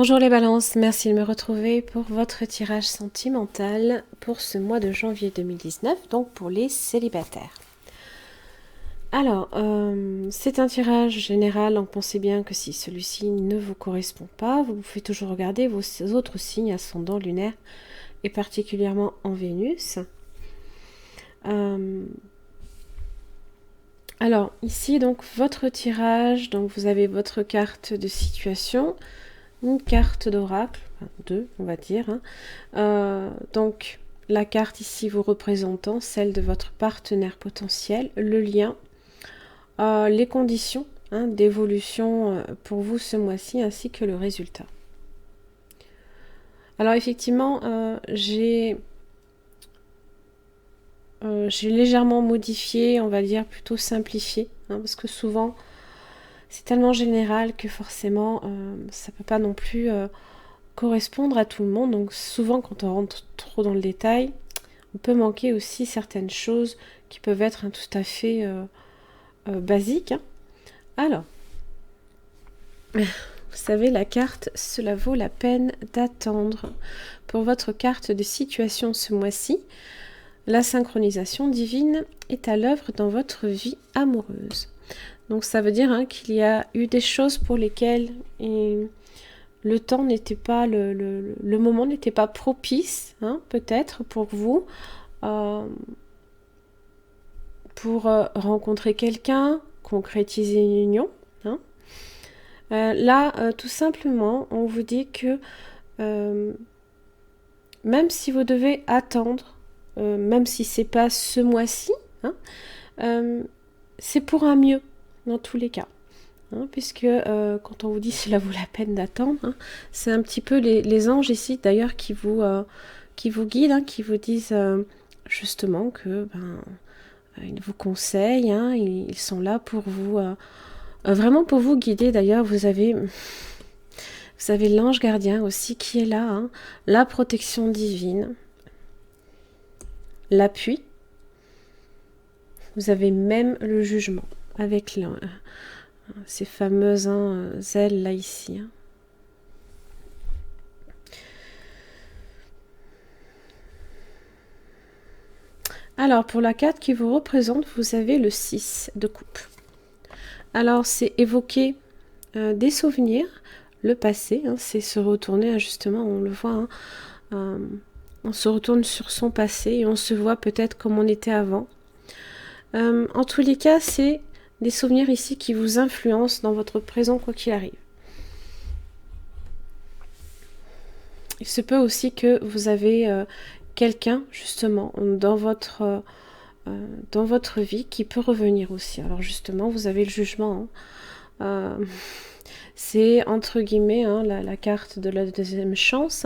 Bonjour les balances, merci de me retrouver pour votre tirage sentimental pour ce mois de janvier 2019, donc pour les célibataires. Alors, c'est un tirage général, donc pensez bien que si celui-ci ne vous correspond pas, vous pouvez toujours regarder vos autres signes ascendants lunaires et particulièrement en Vénus. Alors, ici, donc, votre tirage, donc vous avez votre carte de situation, une carte d'oracle, enfin, deux, on va dire. Donc, la carte ici vous représentant celle de votre partenaire potentiel, le lien, les conditions d'évolution pour vous ce mois-ci, ainsi que le résultat. Alors, effectivement, j'ai légèrement modifié, on va dire plutôt simplifié, parce que souvent, c'est tellement général que forcément, ça peut pas non plus correspondre à tout le monde. Donc souvent, quand on rentre trop dans le détail, on peut manquer aussi certaines choses qui peuvent être tout à fait basiques. Alors, vous savez, la carte, cela vaut la peine d'attendre. Pour votre carte de situation ce mois-ci, la synchronisation divine est à l'œuvre dans votre vie amoureuse. Donc ça veut dire qu'il y a eu des choses pour lesquelles le temps n'était pas, le moment n'était pas propice, peut-être pour vous, pour rencontrer quelqu'un, concrétiser une union. Là, tout simplement, on vous dit que même si vous devez attendre, même si c'est pas ce mois-ci, c'est pour un mieux dans tous les cas. Puisque quand on vous dit cela vaut la peine d'attendre, c'est un petit peu les anges ici d'ailleurs qui vous guident, qui vous disent justement que ils vous conseillent, ils sont là pour vous vraiment pour vous guider. D'ailleurs vous avez l'ange gardien aussi qui est là, la protection divine, l'appui. Vous avez même le jugement avec ces fameuses ailes là ici. Alors pour la carte qui vous représente, vous avez le 6 de coupe. Alors c'est évoquer des souvenirs, le passé, c'est se retourner justement, on le voit, on se retourne sur son passé et on se voit peut-être comme on était avant. En tous les cas, c'est des souvenirs ici qui vous influencent dans votre présent quoi qu'il arrive. Il se peut aussi que vous avez quelqu'un justement dans votre vie qui peut revenir aussi. Alors justement, vous avez le jugement. C'est entre guillemets la carte de la deuxième chance.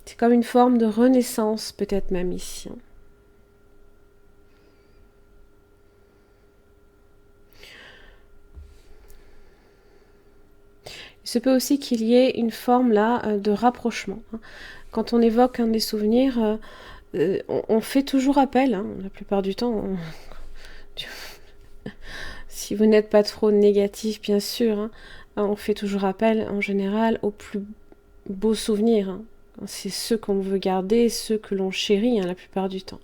C'est comme une forme de renaissance peut-être même ici. Il se peut aussi qu'il y ait une forme là de rapprochement. Quand on évoque des souvenirs, on fait toujours appel, la plupart du temps. Si vous n'êtes pas trop négatif, bien sûr, on fait toujours appel en général aux plus beaux souvenirs. C'est ceux qu'on veut garder, ceux que l'on chérit la plupart du temps.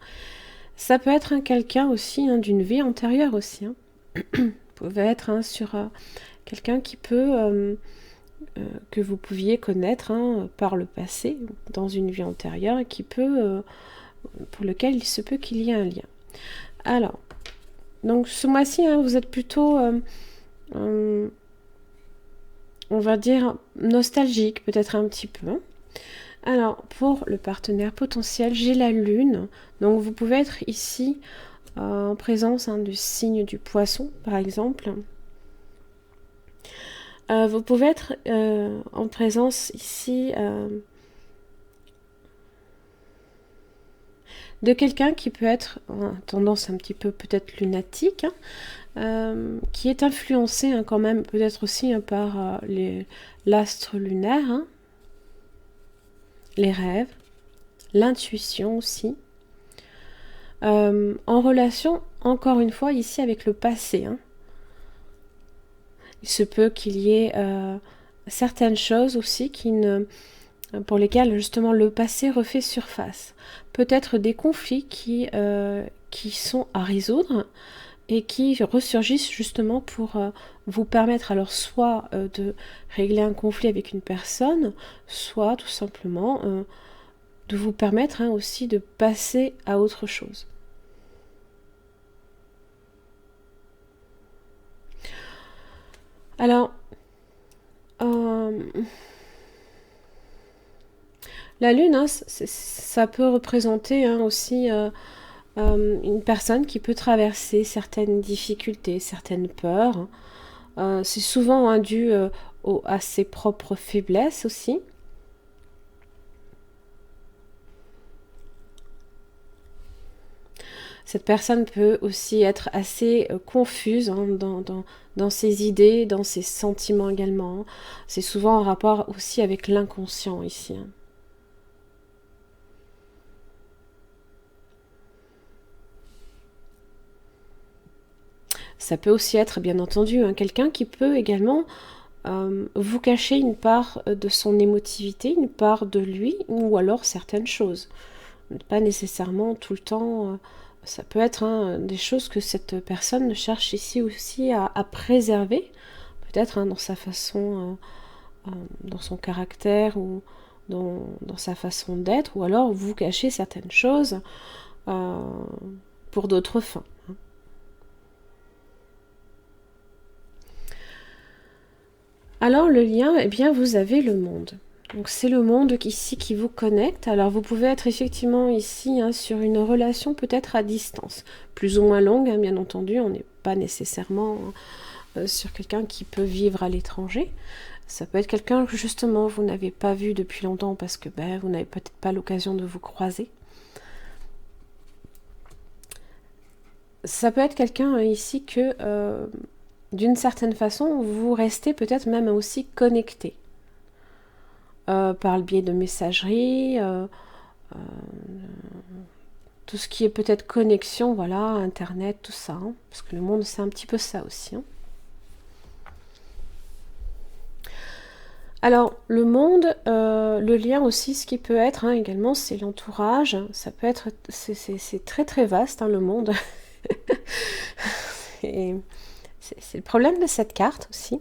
Ça peut être quelqu'un aussi d'une vie antérieure aussi. Vous pouvez être sur quelqu'un qui peut que vous pouviez connaître par le passé, dans une vie antérieure, et qui peut pour lequel il se peut qu'il y ait un lien. Alors, donc ce mois-ci, vous êtes plutôt, on va dire, nostalgique, peut-être un petit peu. Alors, pour le partenaire potentiel, j'ai la lune. Donc, vous pouvez être ici en présence du signe du poisson, par exemple. Vous pouvez être en présence ici de quelqu'un qui peut être tendance un petit peu peut-être lunatique, qui est influencé quand même peut-être aussi par l'astre lunaire, les rêves, l'intuition aussi, en relation encore une fois ici avec le passé. Il se peut qu'il y ait certaines choses aussi pour lesquelles justement le passé refait surface. Peut-être des conflits qui sont à résoudre et qui ressurgissent justement pour vous permettre alors soit de régler un conflit avec une personne, soit tout simplement de vous permettre aussi de passer à autre chose. Alors, la lune, ça peut représenter aussi une personne qui peut traverser certaines difficultés, certaines peurs. C'est souvent dû à ses propres faiblesses aussi. Cette personne peut aussi être assez confuse dans ses idées, dans ses sentiments également. C'est souvent en rapport aussi avec l'inconscient ici. Ça peut aussi être, bien entendu, quelqu'un qui peut également vous cacher une part de son émotivité, une part de lui, ou alors certaines choses. Pas nécessairement tout le temps. Ça peut être des choses que cette personne cherche ici aussi à préserver, peut-être dans sa façon, dans son caractère ou dans sa façon d'être, ou alors vous cacher certaines choses pour d'autres fins. Alors le lien, eh bien vous avez le monde. Donc c'est le monde ici qui vous connecte. Alors vous pouvez être effectivement ici sur une relation peut-être à distance, plus ou moins longue, bien entendu. On n'est pas nécessairement sur quelqu'un qui peut vivre à l'étranger. Ça peut être quelqu'un que justement vous n'avez pas vu depuis longtemps parce que vous n'avez peut-être pas l'occasion de vous croiser. Ça peut être quelqu'un ici que d'une certaine façon, vous restez peut-être même aussi connecté par le biais de messagerie, tout ce qui est peut-être connexion, voilà, Internet, tout ça. Parce que le monde, c'est un petit peu ça aussi. Alors, le monde, le lien aussi, ce qui peut être également, c'est l'entourage. Ça peut être, c'est très très vaste, le monde. C'est le problème de cette carte aussi.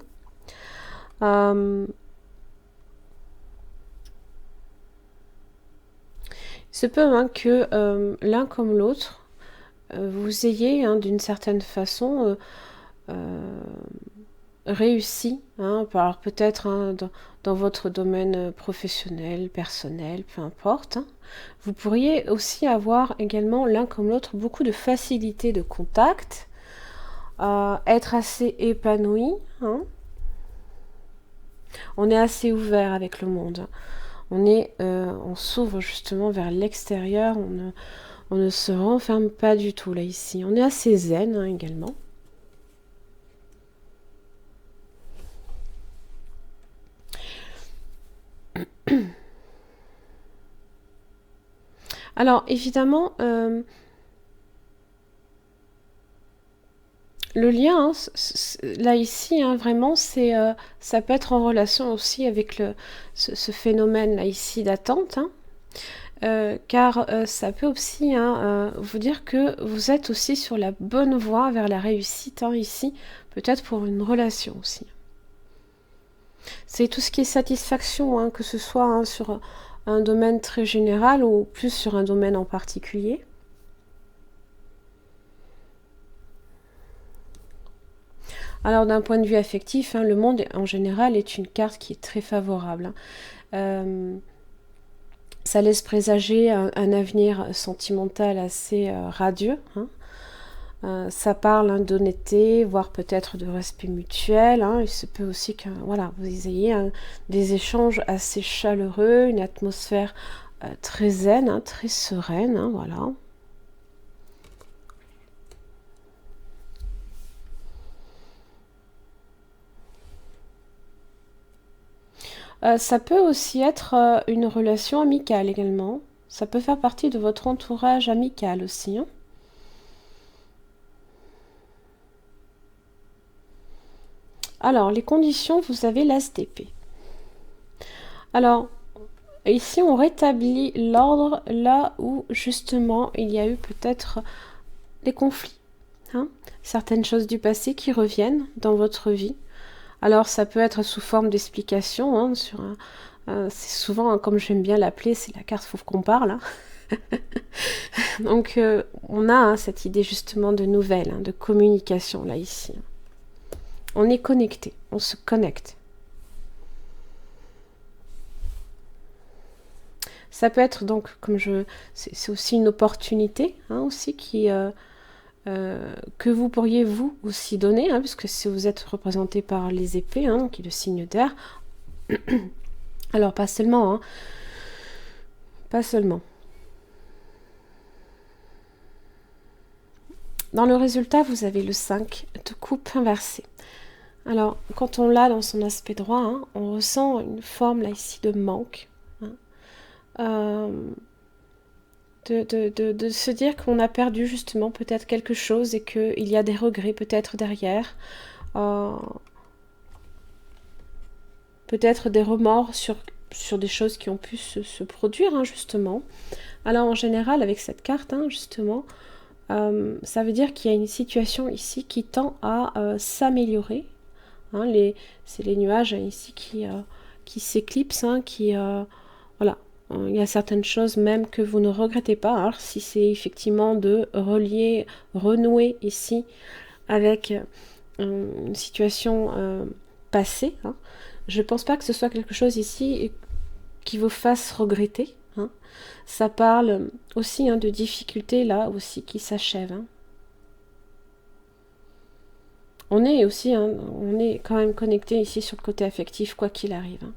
Il se peut que l'un comme l'autre, vous ayez d'une certaine façon réussi, alors peut-être dans votre domaine professionnel, personnel, peu importe. Vous pourriez aussi avoir également l'un comme l'autre beaucoup de facilité de contact, être assez épanoui. On est assez ouvert avec le monde. On s'ouvre justement vers l'extérieur. On ne se renferme pas du tout là ici. On est assez zen également. Alors évidemment, le lien, là ici, vraiment, ça peut être en relation aussi avec ce phénomène là ici d'attente, car ça peut aussi vous dire que vous êtes aussi sur la bonne voie vers la réussite ici, peut-être pour une relation aussi. C'est tout ce qui est satisfaction, que ce soit sur un domaine très général ou plus sur un domaine en particulier. Alors d'un point de vue affectif, le monde en général est une carte qui est très favorable. Ça laisse présager un avenir sentimental assez radieux. Ça parle d'honnêteté, voire peut-être de respect mutuel. Il se peut aussi que vous ayez des échanges assez chaleureux, une atmosphère très zen, très sereine. Voilà. Ça peut aussi être une relation amicale également. Ça peut faire partie de votre entourage amical aussi. Alors, les conditions, vous avez l'as d'épée. Alors, ici, on rétablit l'ordre là où, justement, il y a eu peut-être des conflits. Hein, certaines choses du passé qui reviennent dans votre vie. Alors, ça peut être sous forme d'explication. Hein, c'est souvent, comme j'aime bien l'appeler, c'est la carte Faut qu'on parle. Hein. Donc, on a cette idée justement de nouvelles, de communication là, ici. On est connecté, on se connecte. Ça peut être donc, c'est aussi une opportunité, aussi que vous pourriez vous aussi donner, puisque si vous êtes représenté par les épées, qui est le signe d'air, alors pas seulement, pas seulement. Dans le résultat, vous avez le 5 de coupe inversé. Alors, quand on l'a dans son aspect droit, on ressent une forme là ici de manque. De se dire qu'on a perdu justement peut-être quelque chose et qu'il y a des regrets peut-être derrière. Peut-être des remords sur des choses qui ont pu se produire justement. Alors en général avec cette carte justement, ça veut dire qu'il y a une situation ici qui tend à s'améliorer. C'est les nuages ici qui s'éclipsent, voilà. Il y a certaines choses même que vous ne regrettez pas. Alors si c'est effectivement de renouer ici avec une situation passée, je ne pense pas que ce soit quelque chose ici qui vous fasse regretter. Ça parle aussi de difficultés là aussi qui s'achèvent. On est aussi, on est quand même connecté ici sur le côté affectif quoi qu'il arrive.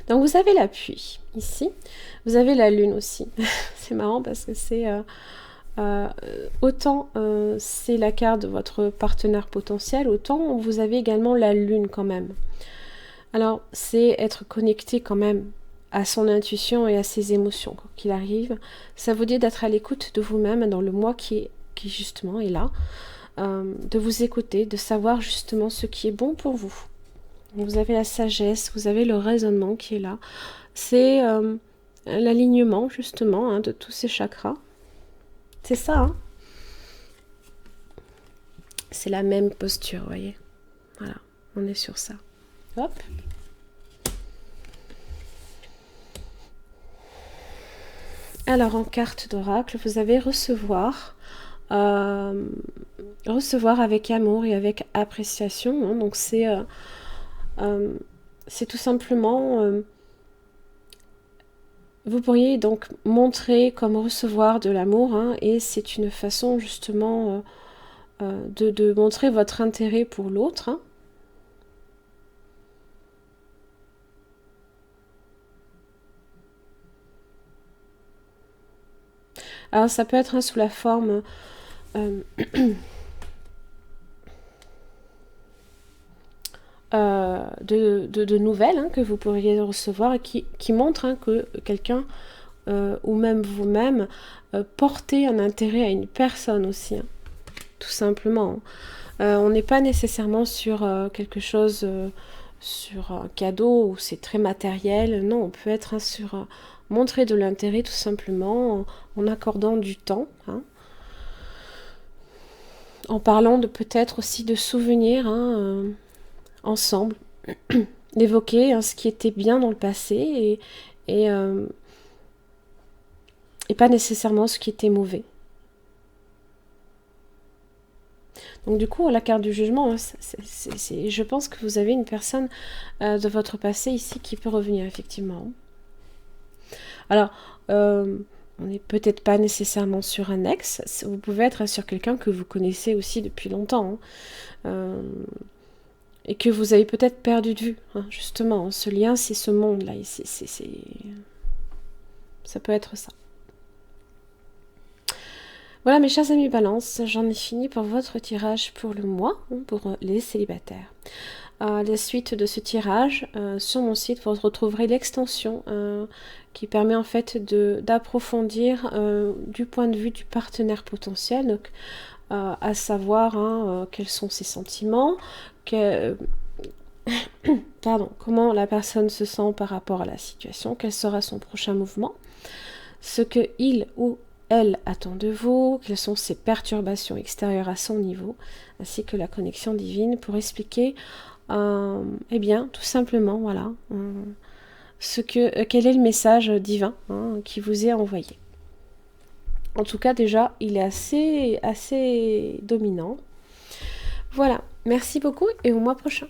Donc vous avez l'appui ici, vous avez la lune aussi. C'est marrant parce que c'est autant c'est la carte de votre partenaire potentiel, autant vous avez également la lune quand même. Alors c'est être connecté quand même à son intuition et à ses émotions quoi qu'il arrive. Ça vous dit d'être à l'écoute de vous-même dans le moi qui justement est là, de vous écouter, de savoir justement ce qui est bon pour vous. Vous avez la sagesse, vous avez le raisonnement qui est là. C'est l'alignement justement de tous ces chakras. C'est ça. C'est la même posture, vous voyez. Voilà, on est sur ça. Hop. Alors en carte d'oracle, vous avez recevoir avec amour et avec appréciation. Donc c'est tout simplement vous pourriez donc montrer comme recevoir de l'amour et c'est une façon justement de montrer votre intérêt pour l'autre. Alors ça peut être sous la forme de nouvelles que vous pourriez recevoir et qui montrent que quelqu'un ou même vous-même portez un intérêt à une personne aussi, tout simplement. On n'est pas nécessairement sur quelque chose, sur un cadeau où c'est très matériel. Non, on peut être sur montrer de l'intérêt tout simplement en accordant du temps. En parlant de peut-être aussi de souvenirs ensemble, d'évoquer ce qui était bien dans le passé et pas nécessairement ce qui était mauvais. Donc du coup, la carte du jugement, je pense que vous avez une personne de votre passé ici qui peut revenir effectivement. Alors, on n'est peut-être pas nécessairement sur un ex, vous pouvez être sur quelqu'un que vous connaissez aussi depuis longtemps. Et que vous avez peut-être perdu de vue, justement. Ce lien, c'est ce monde-là. Ça peut être ça. Voilà mes chers amis Balance, j'en ai fini pour votre tirage pour le mois, pour les célibataires. La suite de ce tirage, sur mon site, vous retrouverez l'extension qui permet en fait d'approfondir du point de vue du partenaire potentiel, donc à savoir quels sont ses sentiments, pardon, comment la personne se sent par rapport à la situation, quel sera son prochain mouvement, ce que il ou elle attend de vous, quelles sont ses perturbations extérieures à son niveau, ainsi que la connexion divine pour expliquer, eh bien, tout simplement, voilà, quel est le message divin qui vous est envoyé. En tout cas, déjà, il est assez dominant. Voilà, merci beaucoup et au mois prochain.